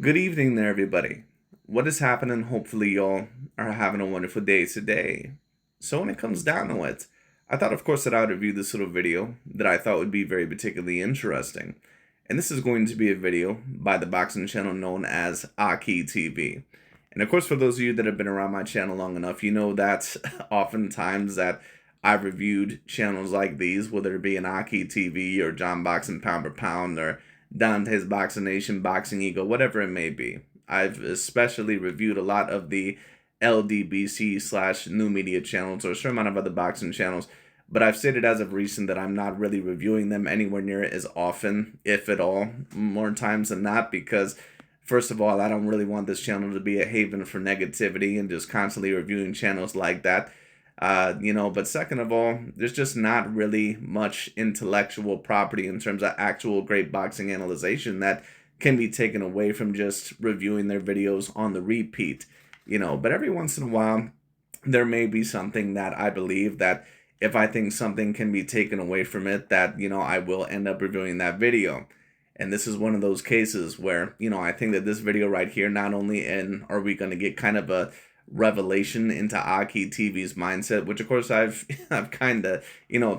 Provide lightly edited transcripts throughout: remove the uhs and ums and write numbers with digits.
Good evening there, everybody. What is happening? Hopefully, y'all are having a wonderful day today. So, when it comes down to it, I thought, of course, that I would review this little video that I thought would be very particularly interesting. And this is going to be a video by the boxing channel known as AKHi TV. And of course, for those of you that have been around my channel long enough, you know that oftentimes that I've reviewed channels like these, whether it be an AKHi TV or John Boxing Pound per Pound or Dante's Boxing Nation, Boxing Eagle, whatever it may be. I've especially reviewed a lot of the LDBC slash new media channels or a certain amount of other boxing channels, but I've stated as of recent that I'm not really reviewing them anywhere near as often, if at all, more times than not, because first of all, I don't really want this channel to be a haven for negativity and just constantly reviewing channels like that. But second of all, there's just not really much intellectual property in terms of actual great boxing analyzation that can be taken away from just reviewing their videos on the repeat. But every once in a while, there may be something that I believe that if I think something can be taken away from it, that, I will end up reviewing that video. And this is one of those cases where, I think that this video right here, not only are we going to get kind of a revelation into AKHi TV's mindset, which of course I've I've kind of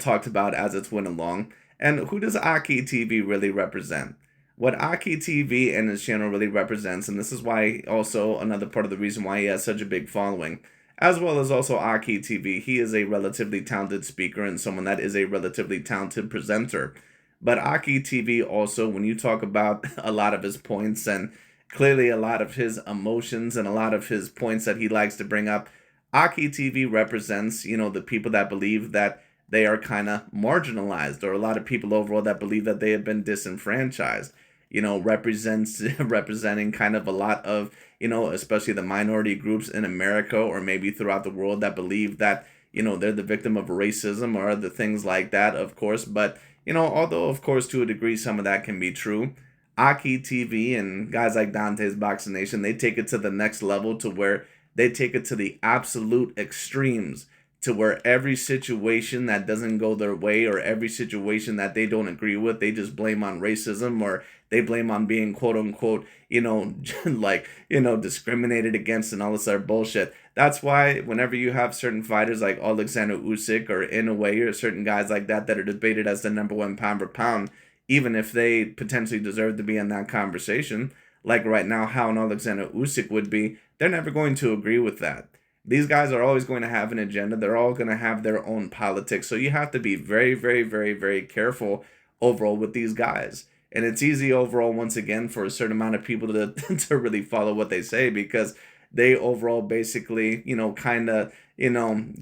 talked about as it's went along. And who does AKHi TV really represent? What AKHi TV and his channel really represents, and this is why also another part of the reason why he has such a big following, as well as also AKHi TV, he is a relatively talented speaker and someone that is a relatively talented presenter. But AKHi TV also, when you talk about a lot of his points and clearly a lot of his emotions and a lot of his points that he likes to bring up, AKHi TV represents, the people that believe that they are kind of marginalized, or a lot of people overall that believe that they have been disenfranchised. Represents representing kind of a lot of, especially the minority groups in America or maybe throughout the world that believe that, they're the victim of racism or other things like that, of course. But, although, of course, to a degree, some of that can be true, AKHi TV and guys like Dante's Boxing Nation, they take it to the next level to where they take it to the absolute extremes, to where every situation that doesn't go their way or every situation that they don't agree with, they just blame on racism or they blame on being quote unquote, discriminated against and all this other bullshit. That's why whenever you have certain fighters like Alexander Usyk or Inoue or certain guys like that that are debated as the number one pound for pound, even if they potentially deserve to be in that conversation, like right now, how an Alexander Usyk would be, they're never going to agree with that. These guys are always going to have an agenda. They're all going to have their own politics. So you have to be very, very, very, very careful overall with these guys. And it's easy overall, once again, for a certain amount of people to, to really follow what they say because they overall basically, kind of,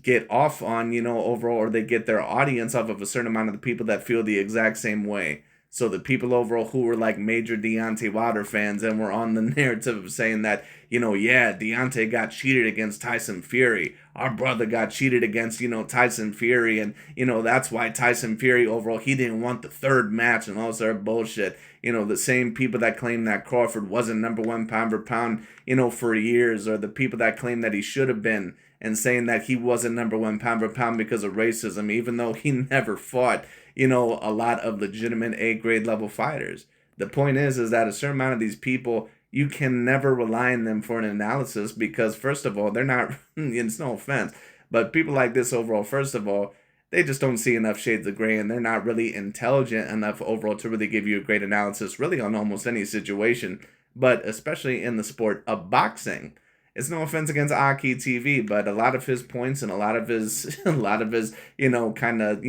get off on, overall, or they get their audience off of a certain amount of the people that feel the exact same way. So the people overall who were like major Deontay Wilder fans and were on the narrative of saying that, yeah, Deontay got cheated against Tyson Fury. Our brother got cheated against, Tyson Fury. And, that's why Tyson Fury overall, he didn't want the third match and all this other bullshit. The same people that claim that Crawford wasn't number one pound for pound, for years, or the people that claim that he should have been and saying that he wasn't number one pound for pound because of racism, even though he never fought, a lot of legitimate A grade level fighters. The point is that a certain amount of these people, you can never rely on them for an analysis because, first of all, they're not, it's no offense, but people like this overall, first of all, they just don't see enough shades of gray and they're not really intelligent enough overall to really give you a great analysis, really on almost any situation, but especially in the sport of boxing. It's no offense against AKHi TV, but a lot of his points and a lot of his a lot of his, kind of,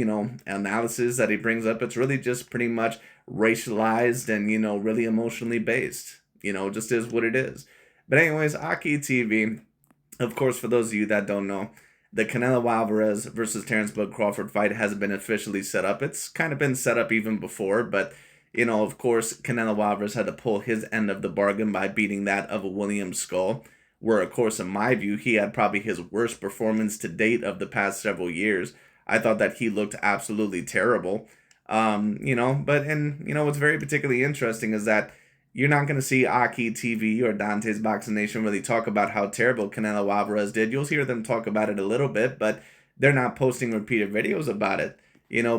analysis that he brings up, it's really just pretty much racialized and, really emotionally based. Just is what it is. But anyways, AKHi TV, of course, for those of you that don't know, the Canelo Alvarez versus Terence Crawford fight has been officially set up. It's kind of been set up even before, but of course, Canelo Alvarez had to pull his end of the bargain by beating that of a William Skull, where, of course, in my view, he had probably his worst performance to date of the past several years. I thought that he looked absolutely terrible. What's very particularly interesting is that you're not going to see AKHi TV or Dante's Boxing Nation really talk about how terrible Canelo Alvarez did. You'll hear them talk about it a little bit, but they're not posting repeated videos about it.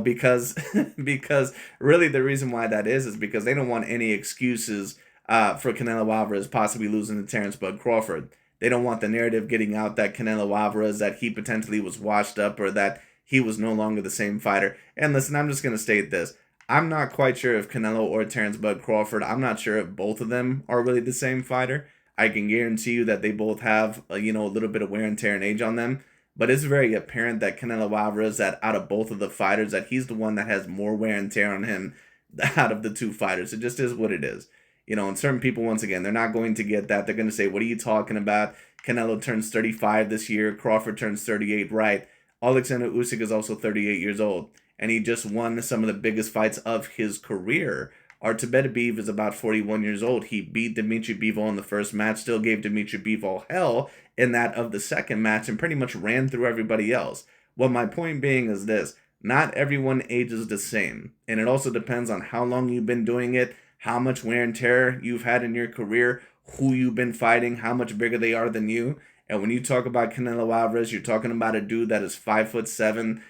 Because because really the reason why that is because they don't want any excuses for Canelo Alvarez possibly losing to Terence Bud Crawford. They don't want the narrative getting out that Canelo Alvarez, that he potentially was washed up or that he was no longer the same fighter. And listen, I'm just going to state this. I'm not quite sure if Canelo or Terence Bud Crawford, I'm not sure if both of them are really the same fighter. I can guarantee you that they both have, a little bit of wear and tear and age on them. But it's very apparent that Canelo Alvarez, that out of both of the fighters, that he's the one that has more wear and tear on him out of the two fighters. It just is what it is. And certain people, once again, they're not going to get that. They're going to say, what are you talking about? Canelo turns 35 this year. Crawford turns 38, right? Alexander Usyk is also 38 years old. And he just won some of the biggest fights of his career. Artabetabev is about 41 years old. He beat Dmitry Bivol in the first match, still gave Dmitry Bivol hell in that of the second match, and pretty much ran through everybody else. Well, my point being is this. Not everyone ages the same. And it also depends on how long you've been doing it, how much wear and tear you've had in your career, who you've been fighting, how much bigger they are than you. And when you talk about Canelo Alvarez, you're talking about a dude that is 5'7",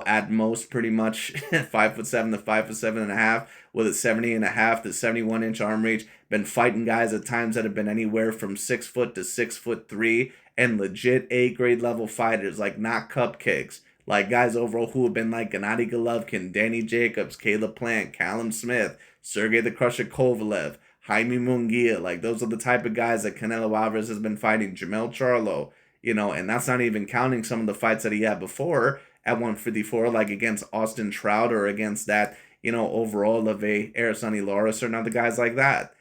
at most pretty much 5'7" to 5'7.5", with a 70.5 to 71-inch arm reach. Been fighting guys at times that have been anywhere from 6 foot to 6'3", and legit A-grade level fighters, like not cupcakes. Like guys overall who have been like Gennady Golovkin, Danny Jacobs, Caleb Plant, Callum Smith, Sergey the Crusher Kovalev, Jaime Munguia. Like those are the type of guys that Canelo Alvarez has been fighting. Jamel Charlo, and that's not even counting some of the fights that he had before at 154, like against Austin Trout or against that, overall of a Araceli Lara, certain other guys like that.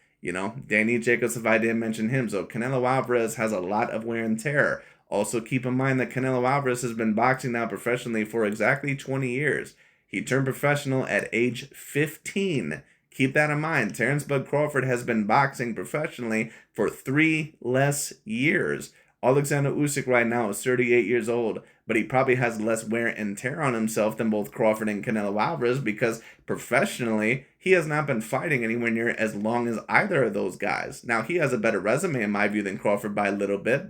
Danny Jacobs, if I didn't mention him. So Canelo Alvarez has a lot of wear and tear. Also, keep in mind that Canelo Alvarez has been boxing now professionally for exactly 20 years. He turned professional at age 15. Keep that in mind. Terence Bud Crawford has been boxing professionally for 3 less years. Alexander Usyk right now is 38 years old, but he probably has less wear and tear on himself than both Crawford and Canelo Alvarez because professionally, he has not been fighting anywhere near as long as either of those guys. Now, he has a better resume in my view than Crawford by a little bit,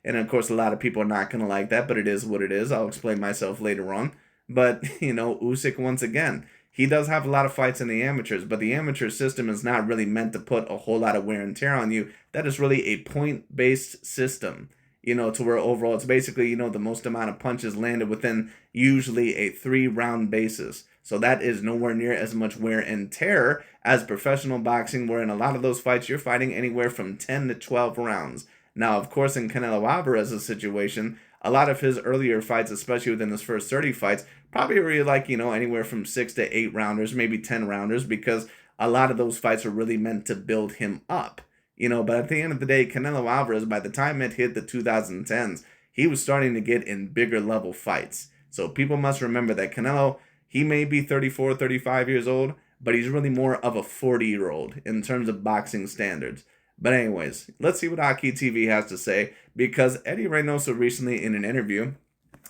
and of course, a lot of people are not going to like that, but it is what it is. I'll explain myself later on. But, Usyk, once again, he does have a lot of fights in the amateurs, but the amateur system is not really meant to put a whole lot of wear and tear on you. That is really a point-based system, to where overall it's basically, the most amount of punches landed within usually a 3-round basis. So that is nowhere near as much wear and tear as professional boxing, where in a lot of those fights you're fighting anywhere from 10 to 12 rounds. Now, of course, in Canelo Alvarez's situation, a lot of his earlier fights, especially within his first 30 fights, probably really like, anywhere from 6 to 8 rounders, maybe 10 rounders, because a lot of those fights are really meant to build him up. But at the end of the day, Canelo Alvarez, by the time it hit the 2010s, he was starting to get in bigger level fights. So people must remember that Canelo, he may be 34, 35 years old, but he's really more of a 40-year-old in terms of boxing standards. But anyways, let's see what AKHi TV has to say, because Eddie Reynoso recently in an interview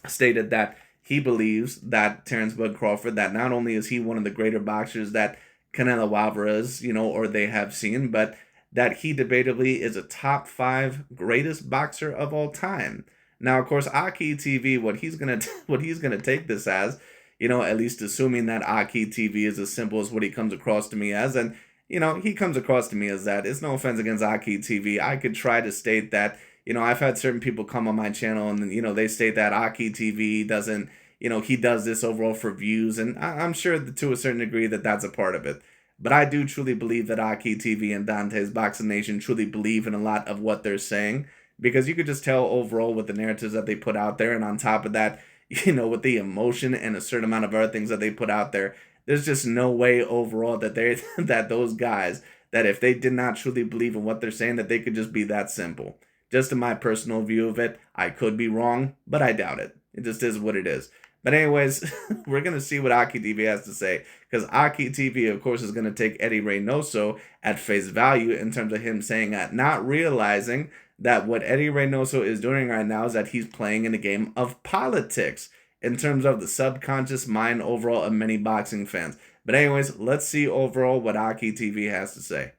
stated that he believes that Terence Bud Crawford, that not only is he one of the greater boxers that Canelo Alvarez, or they have seen, but that he debatably is a top 5 greatest boxer of all time. Now, of course, AKHi TV, what he's gonna take this as, at least assuming that AKHi TV is as simple as what he comes across to me as, and he comes across to me as that. It's no offense against AKHi TV. I could try to state that, I've had certain people come on my channel and, they state that AKHi TV doesn't, he does this overall for views. And I'm sure that to a certain degree that that's a part of it. But I do truly believe that AKHi TV and Dante's Boxing Nation truly believe in a lot of what they're saying. Because you could just tell overall with the narratives that they put out there. And on top of that, with the emotion and a certain amount of other things that they put out there, there's just no way overall that that those guys, that if they did not truly believe in what they're saying, that they could just be that simple. Just in my personal view of it, I could be wrong, but I doubt it. It just is what it is. But anyways, we're going to see what AKHi TV has to say, because AKHi TV, of course, is going to take Eddie Reynoso at face value in terms of him saying that, not realizing that what Eddie Reynoso is doing right now is that he's playing in a game of politics in terms of the subconscious mind overall of many boxing fans. But anyways, let's see overall what AKHi TV has to say.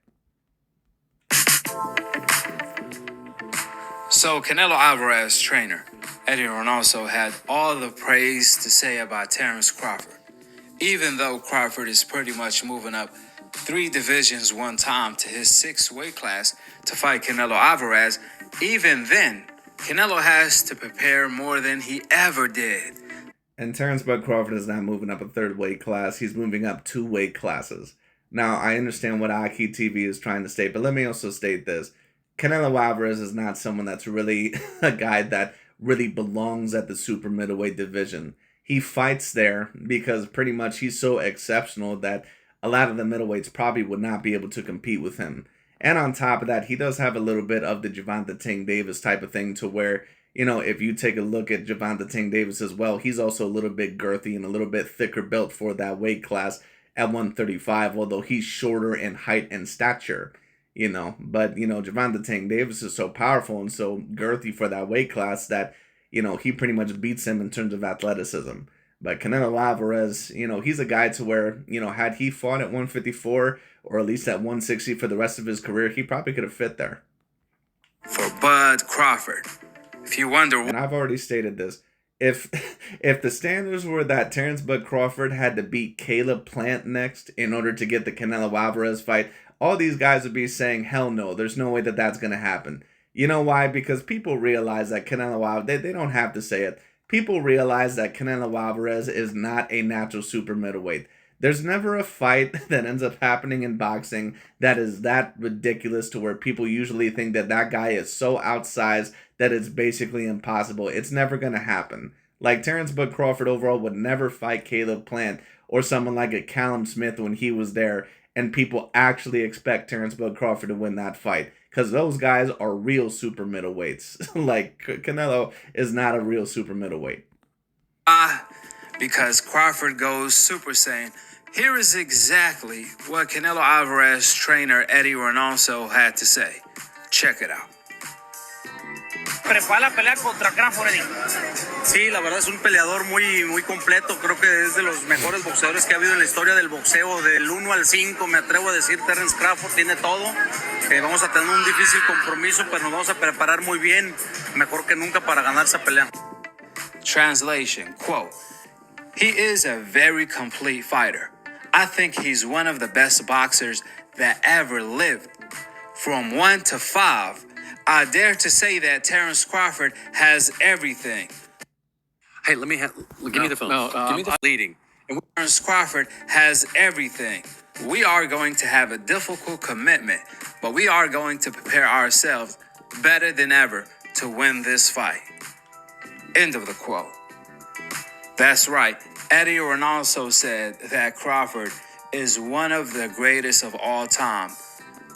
So Canelo Alvarez trainer Eddie Reynoso had all the praise to say about Terence Crawford, even though Crawford is pretty much moving up 3 divisions one time to his 6th weight class to fight Canelo Alvarez. Even then, Canelo has to prepare more than he ever did. And Terence Crawford is not moving up a 3rd weight class. He's moving up 2 weight classes. Now, I understand what AKHi TV is trying to state, but let me also state this. Canelo Alvarez is not someone that's really a guy that really belongs at the super middleweight division. He fights there because pretty much he's so exceptional that a lot of the middleweights probably would not be able to compete with him. And on top of that, he does have a little bit of the Gervonta Tank Davis type of thing to where, you know, if you take a look at Gervonta Tank Davis as well, he's also a little bit girthy and a little bit thicker built for that weight class at 135, although he's shorter in height and stature, you know. But, you know, Gervonta Tank Davis is so powerful and so girthy for that weight class that, you know, he pretty much beats him in terms of athleticism. But Canelo Alvarez, you know, he's a guy to where, you know, had he fought at 154 or at least at 160 for the rest of his career, he probably could have fit there. For Bud Crawford. If you wonder, and I've already stated this, if the standards were that Terence Bud Crawford had to beat Caleb Plant next in order to get the Canelo Alvarez fight, all these guys would be saying, hell no, there's no way that that's going to happen. You know why? Because people realize that Canelo Alvarez, they don't have to say it. People realize that Canelo Alvarez is not a natural super middleweight. There's never a fight that ends up happening in boxing that is that ridiculous to where people usually think that that guy is so outsized that it's basically impossible. It's never going to happen. Like Terence Bud Crawford overall would never fight Caleb Plant or someone like a Callum Smith when he was there, and people actually expect Terence Bud Crawford to win that fight because those guys are real super middleweights. Like Canelo is not a real super middleweight. Because Crawford goes Super Saiyan. Here is exactly what Canelo Alvarez trainer Eddie Reynoso had to say. Check it out. Prepara la pelea contra Crawford, Eddie. Sí, la verdad es un peleador muy completo. Creo que es de los mejores boxeadores que ha habido en la historia del boxeo. Del 1 al 5, me atrevo a decir, Terence Crawford tiene todo. Vamos a tener un difícil compromiso, pero nos vamos a preparar muy bien. Mejor que nunca para ganar esa pelea. Translation, quote, he is a very complete fighter. I think he's one of the best boxers that ever lived. From 1 to 5, I dare to say that Terence Crawford has everything. Hey, give me the phone. Give me the leading. Terence Crawford has everything. We are going to have a difficult commitment, but we are going to prepare ourselves better than ever to win this fight. End of the quote. That's right. Eddie Reynoso said that Crawford is one of the greatest of all time.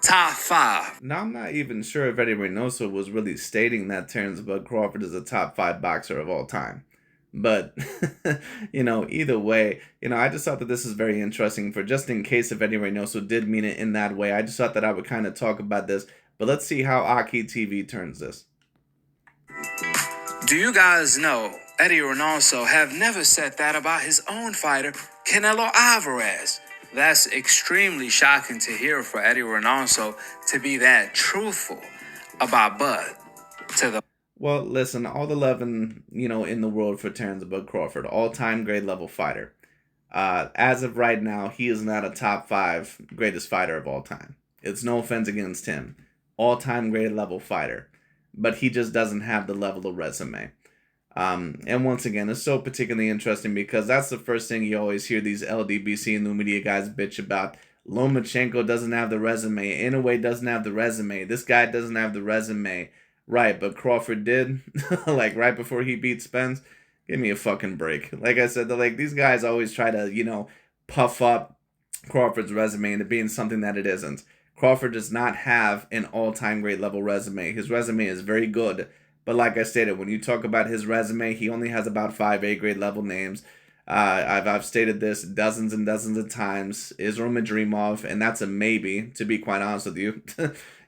Top 5. Now, I'm not even sure if Eddie Reynoso was really stating that Terence Bud Crawford is a top 5 boxer of all time. But, you know, either way, you know, I just thought that this is very interesting for just in case if Eddie Reynoso did mean it in that way. I just thought that I would kind of talk about this. But let's see how AKHi TV turns this. Do you guys know Eddie Reynoso have never said that about his own fighter, Canelo Alvarez? That's extremely shocking to hear for Eddie Reynoso to be that truthful about Bud. Well, listen, all the love in the world for Terence Bud Crawford, all-time grade level fighter. As of right now, he is not a top 5 greatest fighter of all time. It's no offense against him. All-time grade level fighter. But he just doesn't have the level of resume. And once again, it's so particularly interesting because that's the first thing you always hear these LDBC and new media guys bitch about. Lomachenko doesn't have the resume. Inoue doesn't have the resume. This guy doesn't have the resume. Right, but Crawford did. Like right before he beat Spence. Give me a fucking break. Like I said, these guys always try to, puff up Crawford's resume into being something that it isn't. Crawford does not have an all-time great level resume. His resume is very good. But like I stated, when you talk about his resume, he only has about 5 A-grade level names. I've stated this dozens and dozens of times. Israel Madrimov, and that's a maybe, to be quite honest with you.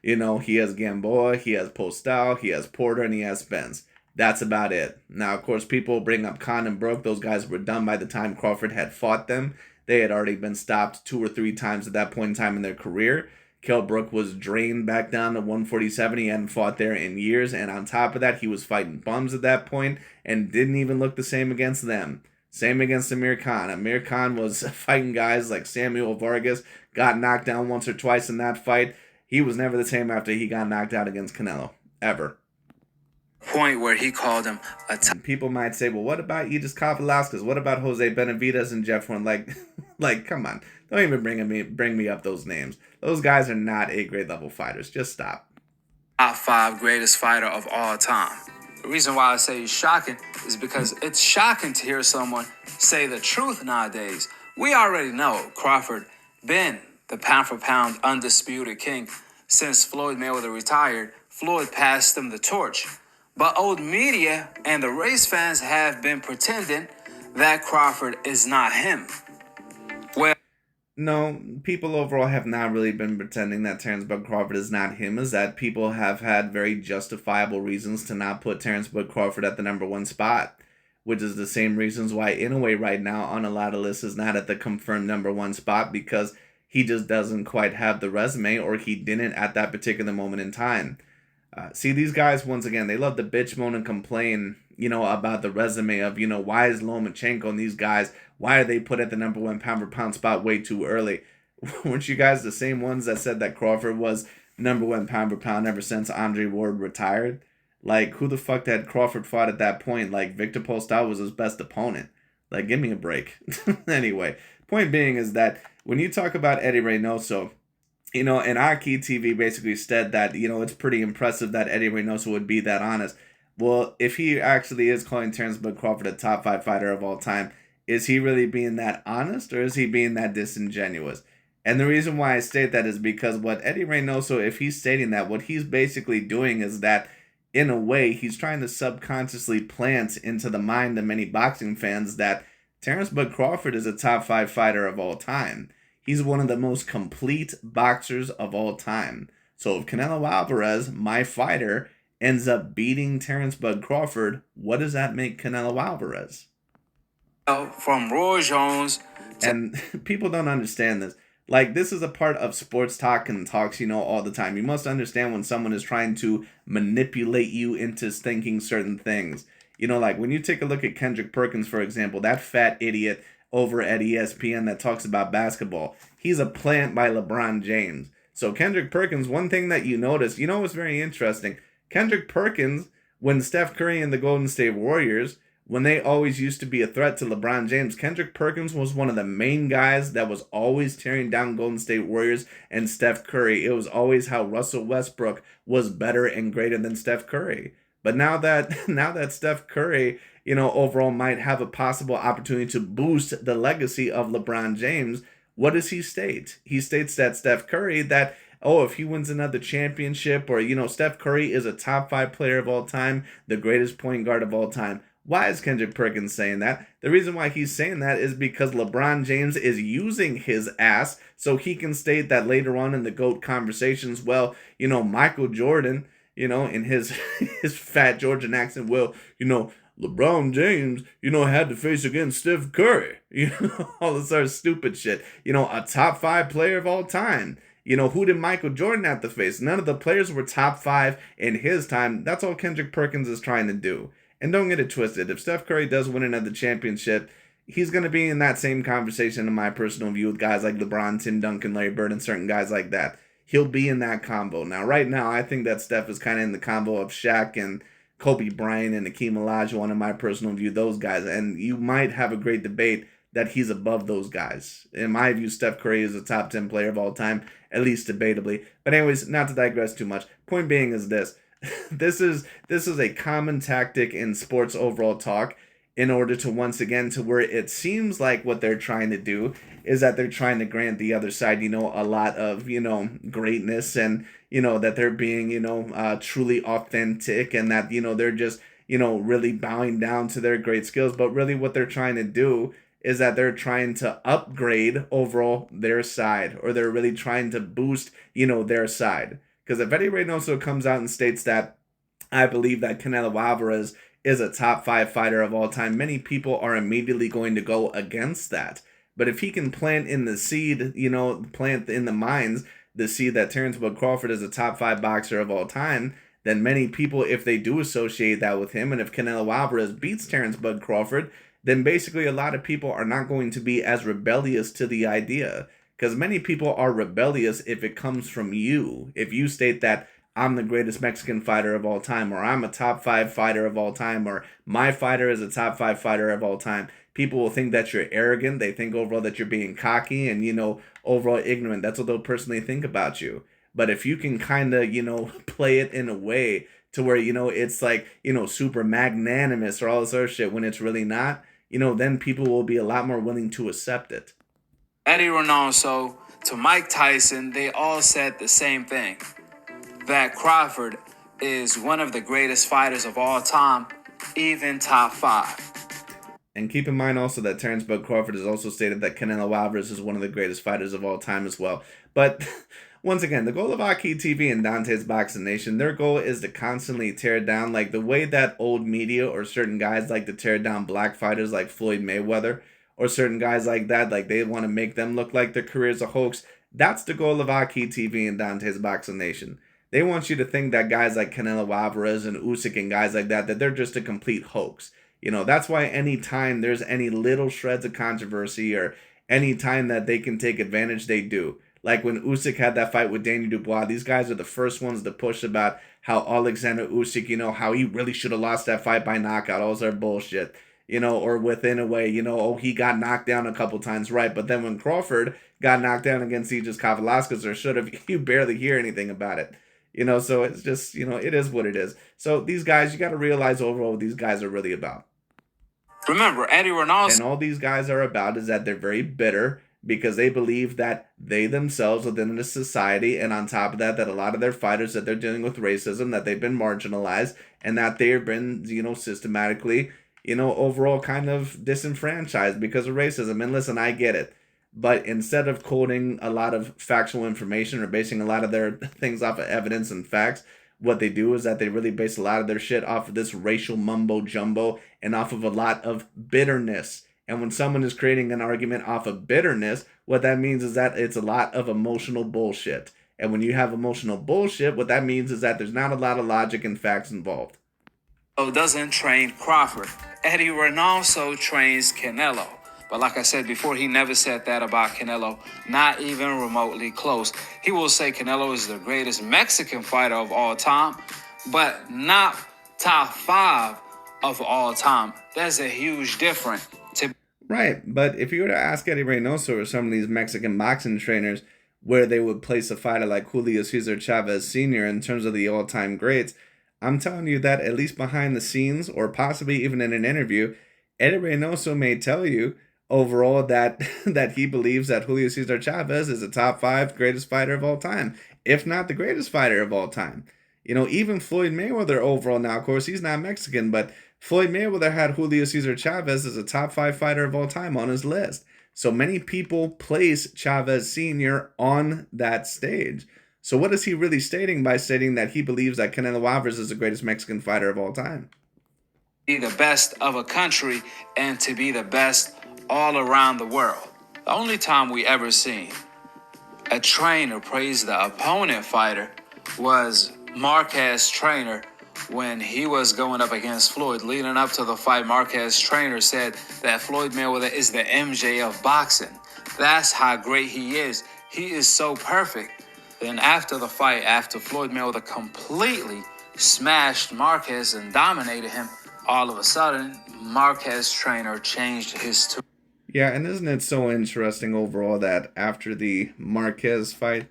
He has Gamboa, he has Postal, he has Porter, and he has Spence. That's about it. Now, of course, people bring up Khan and Brook. Those guys were done by the time Crawford had fought them. They had already been stopped 2 or 3 times at that point in time in their career. Kell Brook was drained back down to 147. He hadn't fought there in years. And on top of that, he was fighting bums at that point and didn't even look the same against them. Same against Amir Khan. Amir Khan was fighting guys like Samuel Vargas, got knocked down once or twice in that fight. He was never the same after he got knocked out against Canelo, ever. Point where he called him a People might say, well, what about Aegis Velasquez? What about Jose Benavidez and Jeff Horn? Like, come on. Don't even bring me up those names. Those guys are not A-grade level fighters. Just stop. top 5 greatest fighter of all time. The reason why I say he's shocking is because it's shocking to hear someone say the truth nowadays. We already know Crawford been the pound-for-pound undisputed king since Floyd Mayweather retired. Floyd passed him the torch. But old media and the race fans have been pretending that Crawford is not him. Well, no, people overall have not really been pretending that Terence Bud Crawford is not him, is that people have had very justifiable reasons to not put Terence Bud Crawford at the #1 spot, which is the same reasons why Inoue right now on a lot of lists is not at the confirmed #1 spot, because he just doesn't quite have the resume, or he didn't at that particular moment in time. See, these guys, once again, they love to bitch, moan, and complain, about the resume of, why is Lomachenko and these guys, why are they put at the #1 pound-for-pound spot way too early? Weren't you guys the same ones that said that Crawford was #1 pound-for-pound ever since Andre Ward retired? Like, who the fuck had Crawford fought at that point? Like, Victor Postol was his best opponent. Like, give me a break. Anyway, point being is that when you talk about Eddie Reynoso, and AKHi TV basically said that, it's pretty impressive that Eddie Reynoso would be that honest. Well, if he actually is calling Terence Bud Crawford a top 5 fighter of all time, is he really being that honest, or is he being that disingenuous? And the reason why I state that is because what Eddie Reynoso, if he's stating that, what he's basically doing is that, in a way, he's trying to subconsciously plant into the mind of many boxing fans that Terence Bud Crawford is a top 5 fighter of all time. He's one of the most complete boxers of all time. So if Canelo Alvarez, my fighter, ends up beating Terence Bud Crawford, what does that make Canelo Alvarez? from Roy Jones And people don't understand this. Like, this is a part of sports talk and talks, all the time. You must understand when someone is trying to manipulate you into thinking certain things. Like when you take a look at Kendrick Perkins, for example, that fat idiot over at ESPN that talks about basketball. He's a plant by LeBron James. So Kendrick Perkins, one thing that you notice, what's very interesting? Kendrick Perkins, when Steph Curry and the Golden State Warriors, when they always used to be a threat to LeBron James, Kendrick Perkins was one of the main guys that was always tearing down Golden State Warriors and Steph Curry. It was always how Russell Westbrook was better and greater than Steph Curry. But now that Steph Curry, overall might have a possible opportunity to boost the legacy of LeBron James, what does he state? He states that Steph Curry, that, if he wins another championship, or, Steph Curry is a top 5 player of all time, the greatest point guard of all time. Why is Kendrick Perkins saying that? The reason why he's saying that is because LeBron James is using his ass so he can state that later on in the GOAT conversations, well, Michael Jordan, in his his fat Georgian accent, well, LeBron James, had to face against Steph Curry, all this sort of stupid shit, a top 5 player of all time. Who did Michael Jordan have to face? None of the players were top 5 in his time. That's all Kendrick Perkins is trying to do. And don't get it twisted. If Steph Curry does win another championship, he's going to be in that same conversation, in my personal view, with guys like LeBron, Tim Duncan, Larry Bird, and certain guys like that. He'll be in that combo. Now, right now, I think that Steph is kind of in the combo of Shaq and Kobe Bryant and Akeem Olajuwon, in my personal view, those guys. And you might have a great debate that he's above those guys. In my view, Steph Curry is a top 10 player of all time, at least debatably. But anyways, not to digress too much. Point being is this. This is a common tactic in sports overall talk, in order to, once again, to where it seems like what they're trying to do is that they're trying to grant the other side, a lot of, greatness, and, that they're being, truly authentic, and that, they're just, really bowing down to their great skills. But really what they're trying to do is that they're trying to upgrade overall their side, or they're really trying to boost, their side. Because if Eddie Reynoso comes out and states that, I believe that Canelo Alvarez is a top 5 fighter of all time, many people are immediately going to go against that. But if he can plant in the seed, plant in the minds the seed that Terence Bud Crawford is a top 5 boxer of all time, then many people, if they do associate that with him, and if Canelo Alvarez beats Terence Bud Crawford, then basically a lot of people are not going to be as rebellious to the idea. Because many people are rebellious if it comes from you. If you state that I'm the greatest Mexican fighter of all time, or I'm a top 5 fighter of all time, or my fighter is a top 5 fighter of all time, people will think that you're arrogant. They think overall that you're being cocky and, overall ignorant. That's what they'll personally think about you. But if you can kind of, play it in a way to where, it's like, super magnanimous or all this other shit when it's really not, then people will be a lot more willing to accept it. Eddie Reynoso to Mike Tyson, they all said the same thing, that Crawford is one of the greatest fighters of all time, even top 5. And keep in mind also that Terence Crawford has also stated that Canelo Alvarez is one of the greatest fighters of all time as well. But once again, the goal of AKHi TV and Dante's Boxing Nation, their goal is to constantly tear down, like the way that old media or certain guys like to tear down black fighters like Floyd Mayweather, or certain guys like that, like they want to make them look like their career's a hoax. That's the goal of AKHi TV and Dante's Boxing Nation. They want you to think that guys like Canelo Alvarez and Usyk and guys like that they're just a complete hoax. That's why anytime there's any little shreds of controversy or any time that they can take advantage, they do. Like when Usyk had that fight with Danny Dubois, these guys are the first ones to push about how Alexander Usyk, how he really should have lost that fight by knockout. All their bullshit. Or within a way, he got knocked down a couple times, right? But then when Crawford got knocked down against Cijas Kavalauskas, or should have, you barely hear anything about it. So it's just, it is what it is. So these guys, you got to realize overall what these guys are really about. Remember, Eddie Reynoso. And all these guys are about is that they're very bitter because they believe that they themselves within the society, and on top of that, that a lot of their fighters, that they're dealing with racism, that they've been marginalized, and that they've been, systematically, overall kind of disenfranchised because of racism. And listen, I get it. But instead of quoting a lot of factual information or basing a lot of their things off of evidence and facts, what they do is that they really base a lot of their shit off of this racial mumbo jumbo and off of a lot of bitterness. And when someone is creating an argument off of bitterness, what that means is that it's a lot of emotional bullshit. And when you have emotional bullshit, what that means is that there's not a lot of logic and facts involved. Doesn't train Crawford. Eddie Reynoso trains Canelo. But like I said before, he never said that about Canelo, not even remotely close. He will say Canelo is the greatest Mexican fighter of all time, but not top 5 of all time. There's a huge difference. Right, but if you were to ask Eddie Reynoso or some of these Mexican boxing trainers where they would place a fighter like Julio Cesar Chavez Sr. in terms of the all-time greats, I'm telling you that at least behind the scenes, or possibly even in an interview, Eddie Reynoso may tell you overall that he believes that Julio Cesar Chavez is a top 5 greatest fighter of all time, if not the greatest fighter of all time. Even Floyd Mayweather overall now, of course, he's not Mexican, but Floyd Mayweather had Julio Cesar Chavez as a top 5 fighter of all time on his list. So many people place Chavez Sr. on that stage. So what is he really stating by stating that he believes that Canelo Alvarez is the greatest Mexican fighter of all time? Be the best of a country and to be the best all around the world. The only time we ever seen a trainer praise the opponent fighter was Marquez's trainer when he was going up against Floyd. Leading up to the fight, Marquez's trainer said that Floyd Mayweather is the MJ of boxing. That's how great he is. He is so perfect. Then after the fight, after Floyd Mayweather completely smashed Marquez and dominated him, all of a sudden, Marquez's trainer changed his tune. Yeah, and isn't it so interesting overall that after the Marquez fight,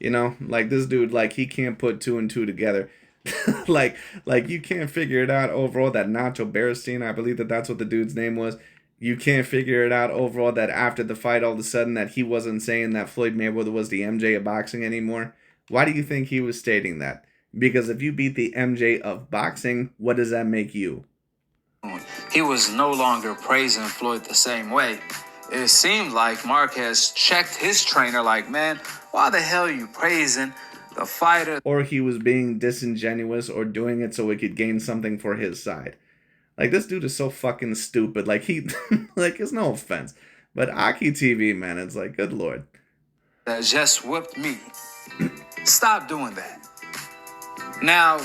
like this dude, like he can't put 2 and 2 together. like you can't figure it out overall that Nacho Beristain, I believe that's what the dude's name was. You can't figure it out overall that after the fight, all of a sudden that he wasn't saying that Floyd Mayweather was the MJ of boxing anymore. Why do you think he was stating that? Because if you beat the MJ of boxing, what does that make you? He was no longer praising Floyd the same way. It seemed like Marquez checked his trainer like, man, why the hell are you praising the fighter? Or he was being disingenuous or doing it so he could gain something for his side. Like, this dude is so fucking stupid. Like, it's no offense. But AKHi TV, man, it's like, good Lord. That just whipped me. Stop doing that. Now,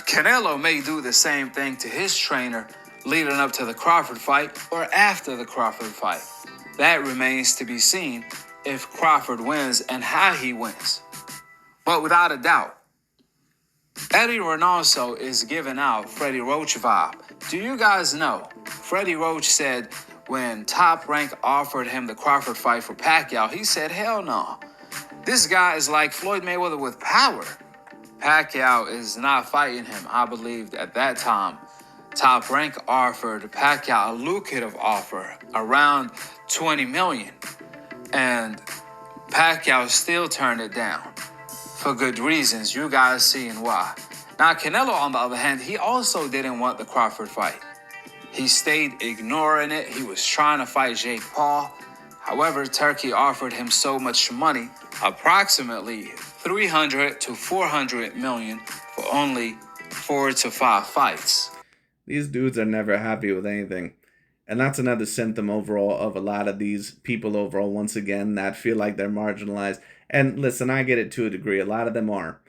Canelo may do the same thing to his trainer leading up to the Crawford fight or after the Crawford fight. That remains to be seen if Crawford wins and how he wins. But without a doubt, Eddie Reynoso is giving out Freddie Roach vibe. Do you guys know? Freddie Roach said when Top Rank offered him the Crawford fight for Pacquiao, he said, hell no. This guy is like Floyd Mayweather with power. Pacquiao is not fighting him. I believed at that time, Top Rank offered Pacquiao a lucrative offer, around $20 million. And Pacquiao still turned it down. For good reasons, you guys seeing why. Now, Canelo, on the other hand, he also didn't want the Crawford fight. He stayed ignoring it. He was trying to fight Jake Paul. However, Turkey offered him so much money, approximately 300 to 400 million for only 4 to 5 fights. These dudes are never happy with anything. And that's another symptom overall of a lot of these people overall, once again, that feel like they're marginalized. And listen, I get it to a degree. A lot of them are.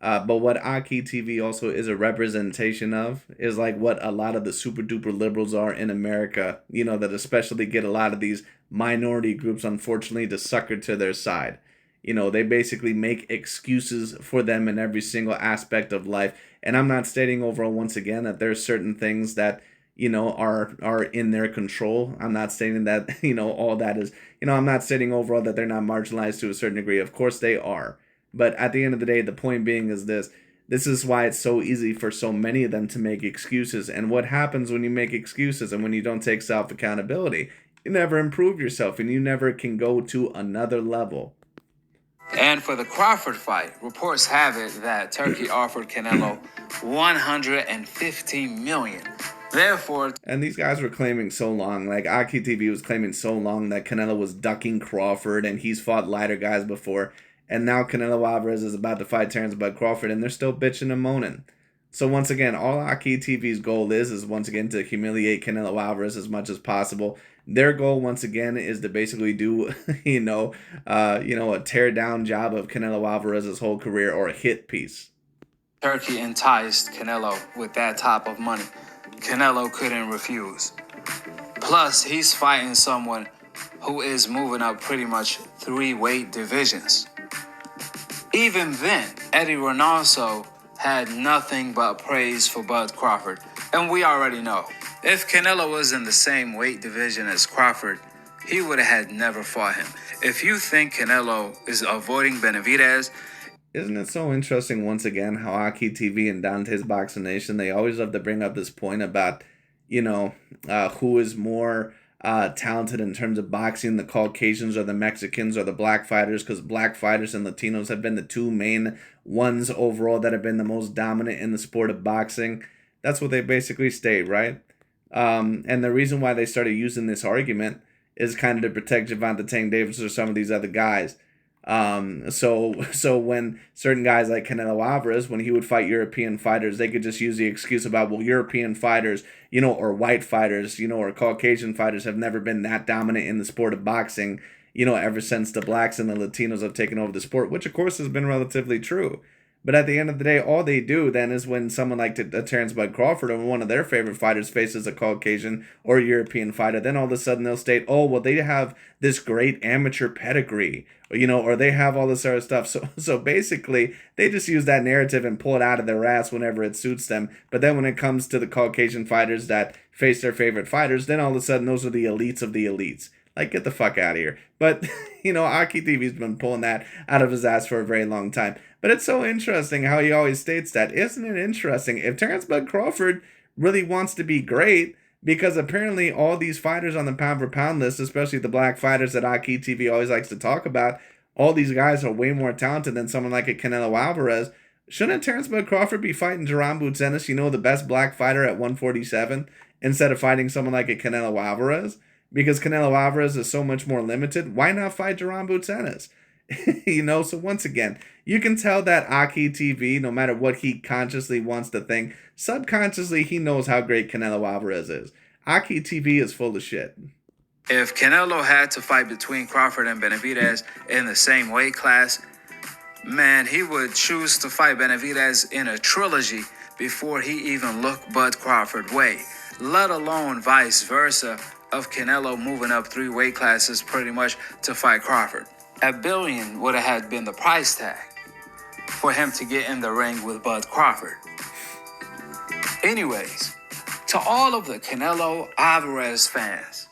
But what AKHi TV also is a representation of is like what a lot of the super duper liberals are in America, you know, that especially get a lot of these minority groups, unfortunately, to sucker to their side. You know, they basically make excuses for them in every single aspect of life. And I'm not stating overall, once again, that there's certain things that, you know, are in their control. I'm not stating that, you know, all that is, you know, I'm not stating overall that they're not marginalized to a certain degree. Of course they are. But at the end of the day, the point being is this. This is why it's so easy for so many of them to make excuses. And what happens when you make excuses and when you don't take self-accountability? You never improve yourself and you never can go to another level. And for the Crawford fight, reports have it that Turkey offered Canelo $115 million. Therefore, and these guys were claiming so long, like AKHi TV was claiming so long that Canelo was ducking Crawford and he's fought lighter guys before. And now Canelo Alvarez is about to fight Terence Crawford and they're still bitching and moaning. So once again, all AKHi TV's goal is once again to humiliate Canelo Alvarez as much as possible. Their goal once again is to basically do, a tear down job of Canelo Alvarez's whole career, or a hit piece. Turkey enticed Canelo with that type of money. Canelo couldn't refuse. Plus, he's fighting someone who is moving up pretty much 3 weight divisions. Even then, Eddie Reynoso had nothing but praise for Bud Crawford. And we already know, if Canelo was in the same weight division as Crawford, he would have never fought him. If you think Canelo is avoiding Benavidez... Isn't it so interesting, once again, how AKHi TV and Dante's Boxing Nation, they always love to bring up this point about, who is more talented in terms of boxing, the Caucasians or the Mexicans or the black fighters, because black fighters and Latinos have been the 2 main ones overall that have been the most dominant in the sport of boxing. That's what they basically state, right? And the reason why they started using this argument is kind of to protect Gervonta Tank Davis or some of these other guys. So when certain guys like Canelo Alvarez, when he would fight European fighters, they could just use the excuse about, well, European fighters, or white fighters, or Caucasian fighters have never been that dominant in the sport of boxing, ever since the blacks and the Latinos have taken over the sport, which of course has been relatively true. But at the end of the day, all they do then is when someone like Terence Crawford or one of their favorite fighters faces a Caucasian or European fighter, then all of a sudden they'll state, oh, well, they have this great amateur pedigree, or they have all this other stuff. So basically, they just use that narrative and pull it out of their ass whenever it suits them. But then when it comes to the Caucasian fighters that face their favorite fighters, then all of a sudden those are the elites of the elites. Like, get the fuck out of here. But, AKHi TV's been pulling that out of his ass for a very long time. But it's so interesting how he always states that. Isn't it interesting? If Terence Crawford really wants to be great, because apparently all these fighters on the pound-for-pound list, especially the black fighters that AKHi TV always likes to talk about, all these guys are way more talented than someone like a Canelo Alvarez. Shouldn't Terence Crawford be fighting Jaron Butzenis, the best black fighter at 147, instead of fighting someone like a Canelo Alvarez? Because Canelo Alvarez is so much more limited, why not fight Jaron Butzenis? So once again, you can tell that AKHi TV, no matter what he consciously wants to think, subconsciously he knows how great Canelo Alvarez is. AKHi TV is full of shit. If Canelo had to fight between Crawford and Benavidez in the same weight class, man, he would choose to fight Benavidez in a trilogy before he even looked Bud Crawford way. let alone vice versa, of Canelo moving up 3 weight classes pretty much to fight Crawford. $1 billion would have been the price tag for him to get in the ring with Bud Crawford. Anyways, to all of the Canelo Alvarez fans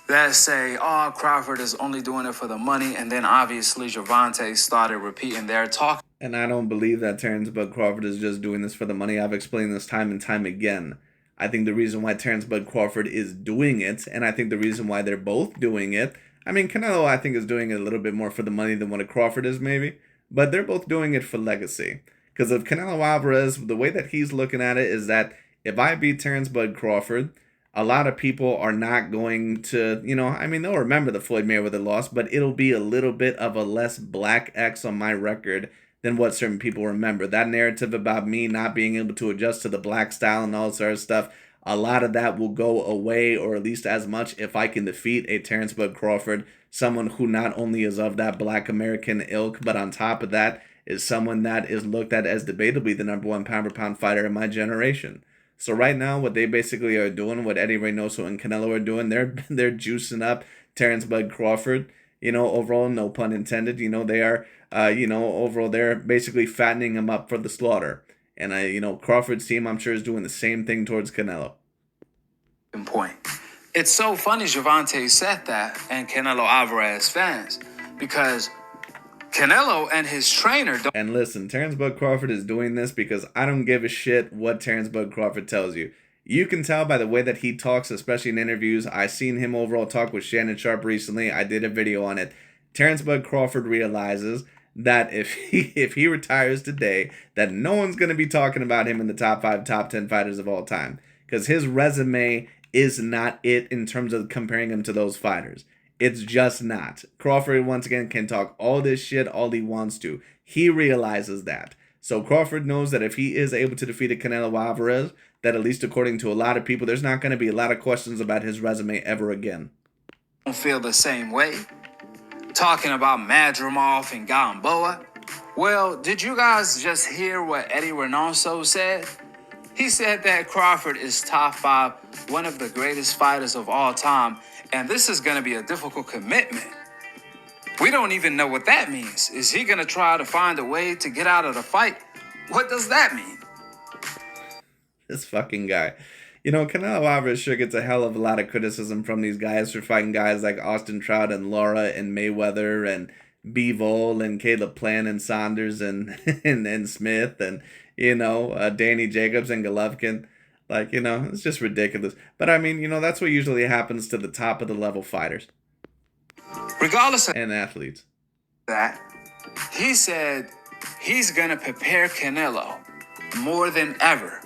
that say, oh, Crawford is only doing it for the money, and then obviously Gervonta started repeating their talk. And I don't believe that Terence Bud Crawford is just doing this for the money. I've explained this time and time again. I think the reason why Terence Bud Crawford is doing it, and I think the reason why they're both doing it, I mean, Canelo, I think, is doing it a little bit more for the money than what a Crawford is, maybe. But they're both doing it for legacy. Because of Canelo Alvarez, the way that he's looking at it is that if I beat Terence Bud Crawford, a lot of people are not going to, I mean, they'll remember the Floyd Mayweather loss, but it'll be a little bit of a less black X on my record than what certain people remember. That narrative about me not being able to adjust to the black style and all sort of stuff, a lot of that will go away, or at least as much, if I can defeat a Terence Bud Crawford, someone who not only is of that black American ilk, but on top of that is someone that is looked at as debatably the #1 pound-for-pound fighter in my generation. So right now, what they basically are doing, what Eddie Reynoso and Canelo are doing, they're juicing up Terence Bud Crawford. Overall, no pun intended. They are, overall, they're basically fattening him up for the slaughter. And Crawford's team, I'm sure, is doing the same thing towards Canelo. Point. It's so funny Gervonta said that, and Canelo Alvarez fans, because Canelo and his trainer don't. And listen, Terence Bud Crawford is doing this because I don't give a shit what Terence Bud Crawford tells you. You can tell by the way that he talks, especially in interviews. I seen him overall talk with Shannon Sharp recently. I did a video on it. Terence Bud Crawford realizes that if he retires today, that no one's going to be talking about him in the top 5, top 10 fighters of all time. Because his resume is not it in terms of comparing him to those fighters. It's just not. Crawford, once again, can talk all this shit all he wants to. He realizes that. So Crawford knows that if he is able to defeat a Canelo Alvarez, that at least according to a lot of people, there's not going to be a lot of questions about his resume ever again. Don't feel the same way. Talking about Madrimov and Gamboa. Well, did you guys just hear what Eddie Reynoso said? He said that Crawford is top 5, one of the greatest fighters of all time, and this is going to be a difficult commitment. We don't even know what that means. Is he going to try to find a way to get out of the fight? What does that mean? This fucking guy. Canelo Alvarez sure gets a hell of a lot of criticism from these guys for fighting guys like Austin Trout and Lara and Mayweather and Bivol and Caleb Plant and Saunders and and Smith and, Danny Jacobs and Golovkin. It's just ridiculous. But I mean, that's what usually happens to the top of the level fighters. Regardless of and athletes. That, he said he's going to prepare Canelo more than ever,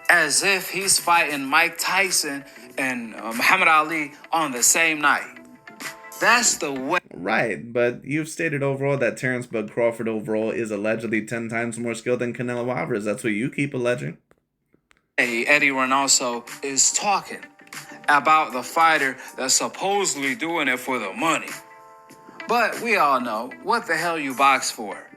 as if he's fighting Mike Tyson and Muhammad Ali on the same night. That's the way. Right, but you've stated overall that Terence Bud Crawford overall is allegedly 10 times more skilled than Canelo Alvarez. That's what you keep alleging. Eddie Reynoso is talking about the fighter that's supposedly doing it for the money. But we all know what the hell you box for.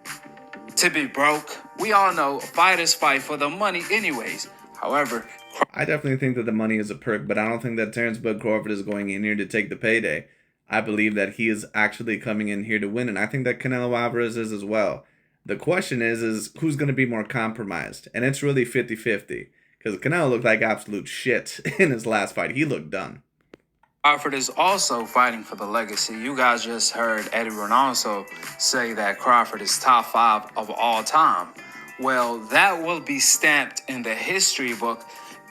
To be broke. We all know fighters fight for the money anyways. However, I definitely think that the money is a perk, but I don't think that Terence Bud Crawford is going in here to take the payday. I believe that he is actually coming in here to win, and I think that Canelo Alvarez is as well. The question is who's going to be more compromised? And it's really 50-50, because Canelo looked like absolute shit in his last fight. He looked done. Crawford is also fighting for the legacy. You guys just heard Eddie Reynoso say that Crawford is top 5 of all time. Well, that will be stamped in the history book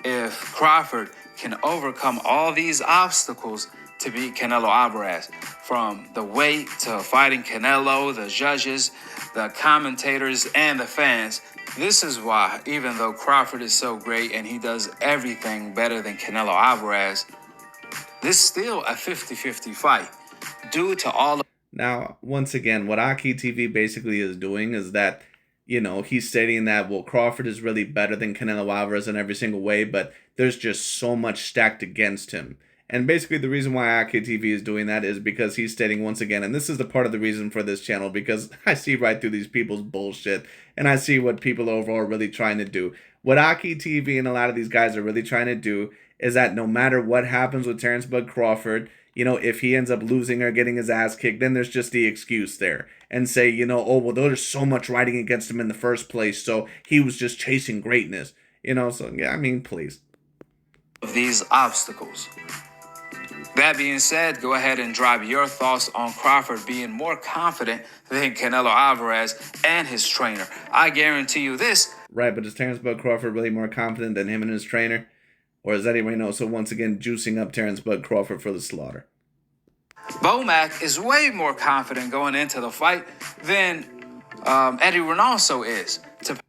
if Crawford can overcome all these obstacles to beat Canelo Alvarez. From the weight to fighting Canelo, the judges, the commentators, and the fans. This is why, even though Crawford is so great and he does everything better than Canelo Alvarez, this is still a 50-50 fight due to all of. Now, once again, what AKHi TV basically is doing is that, he's stating that, well, Crawford is really better than Canelo Alvarez in every single way, but there's just so much stacked against him. And basically the reason why AKHi TV is doing that is because he's stating once again, and this is the part of the reason for this channel, because I see right through these people's bullshit, and I see what people overall are really trying to do. What AKHi TV and a lot of these guys are really trying to do is that no matter what happens with Terence Bud Crawford, if he ends up losing or getting his ass kicked, then there's just the excuse there. And say, oh, well, there's so much riding against him in the first place, so he was just chasing greatness. So, yeah, I mean, please. Of these obstacles. That being said, go ahead and drop your thoughts on Crawford being more confident than Canelo Alvarez and his trainer. I guarantee you this. Right, but is Terence Bud Crawford really more confident than him and his trainer? Or is Eddie Reynoso once again juicing up Terence Bud Crawford for the slaughter? Bomac is way more confident going into the fight than Eddie Reynoso is.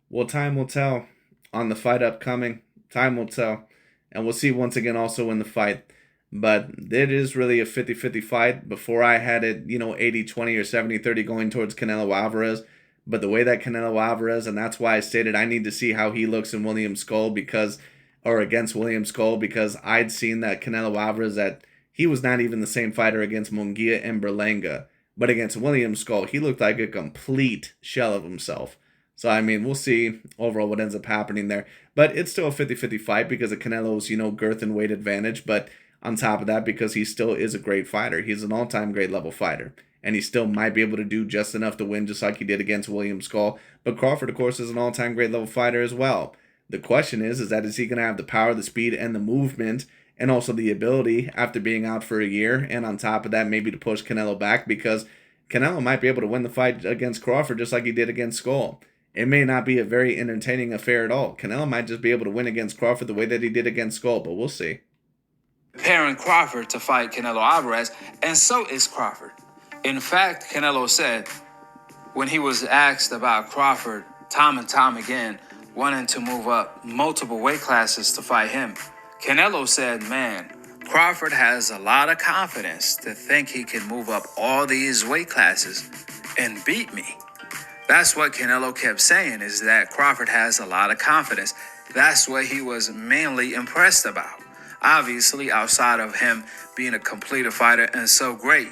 Well, time will tell on the fight upcoming. Time will tell. And we'll see once again also in the fight. But it is really a 50-50 fight. Before I had it, 80-20 or 70-30 going towards Canelo Alvarez. But the way that Canelo Alvarez, and that's why I stated I need to see how he looks in William Skull against William Skull, because I'd seen that Canelo Alvarez, that he was not even the same fighter against Munguia and Berlanga. But against William Skull, he looked like a complete shell of himself. So, I mean, we'll see overall what ends up happening there. But it's still a 50-50 fight because of Canelo's, girth and weight advantage. But on top of that, because he still is a great fighter. He's an all-time grade level fighter. And he still might be able to do just enough to win, just like he did against William Skull. But Crawford, of course, is an all-time grade level fighter as well. The question is he going to have the power, the speed, and the movement, and also the ability after being out for a year, and on top of that, maybe to push Canelo back, because Canelo might be able to win the fight against Crawford just like he did against Skull. It may not be a very entertaining affair at all. Canelo might just be able to win against Crawford the way that he did against Skull, but we'll see. Preparing Crawford to fight Canelo Alvarez, and so is Crawford. In fact, Canelo said when he was asked about Crawford time and time again, wanting to move up multiple weight classes to fight him, Canelo said, man, Crawford has a lot of confidence to think he can move up all these weight classes and beat me. That's what Canelo kept saying, is that Crawford has a lot of confidence. That's what he was mainly impressed about. Obviously, outside of him being a complete fighter and so great.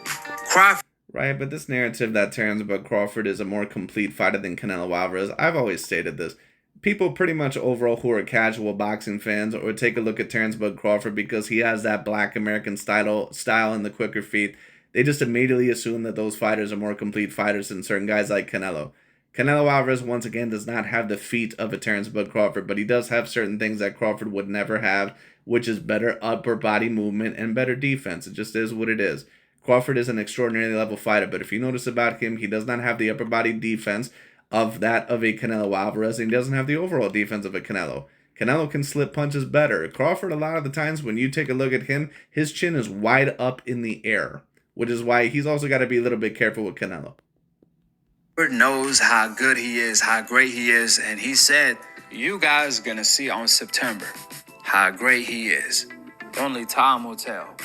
Crawford. Right, but this narrative that Terence Bud Crawford is a more complete fighter than Canelo Alvarez, I've always stated this. People pretty much overall who are casual boxing fans or take a look at Terence Bud Crawford because he has that black American style and the quicker feet, they just immediately assume that those fighters are more complete fighters than certain guys like Canelo. Canelo Alvarez, once again, does not have the feet of a Terence Bud Crawford, but he does have certain things that Crawford would never have, which is better upper body movement and better defense. It just is what it is. Crawford is an extraordinary level fighter, but if you notice about him, he does not have the upper body defense of that of a Canelo Alvarez, and he doesn't have the overall defense of a Canelo. Canelo can slip punches better. Crawford, a lot of the times when you take a look at him, his chin is wide up in the air, which is why he's also got to be a little bit careful with Canelo. Knows how good he is, how great he is, and he said, you guys are going to see on September how great he is. Only time will tell.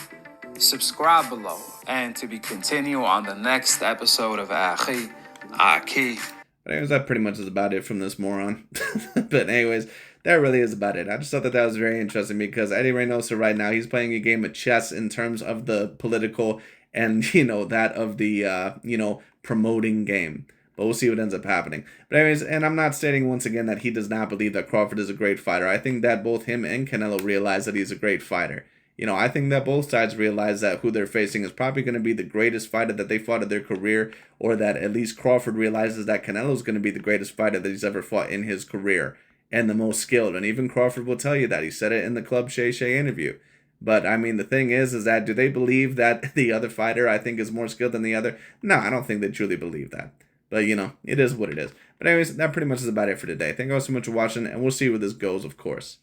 Subscribe below and to be continued on the next episode of AKHi. But anyways, that pretty much is about it from this moron. But anyways, that really is about it. I just thought that was very interesting because Eddie Reynoso right now, he's playing a game of chess in terms of the political and, that of the, promoting game. But we'll see what ends up happening. But anyways, and I'm not stating once again that he does not believe that Crawford is a great fighter. I think that both him and Canelo realize that he's a great fighter. I think that both sides realize that who they're facing is probably going to be the greatest fighter that they fought in their career, or that at least Crawford realizes that Canelo is going to be the greatest fighter that he's ever fought in his career, and the most skilled. And even Crawford will tell you that. He said it in the Club Shay Shay interview. But, I mean, the thing is that do they believe that the other fighter, I think, is more skilled than the other? No, I don't think they truly believe that. But, it is what it is. But anyways, that pretty much is about it for today. Thank you all so much for watching, and we'll see where this goes, of course.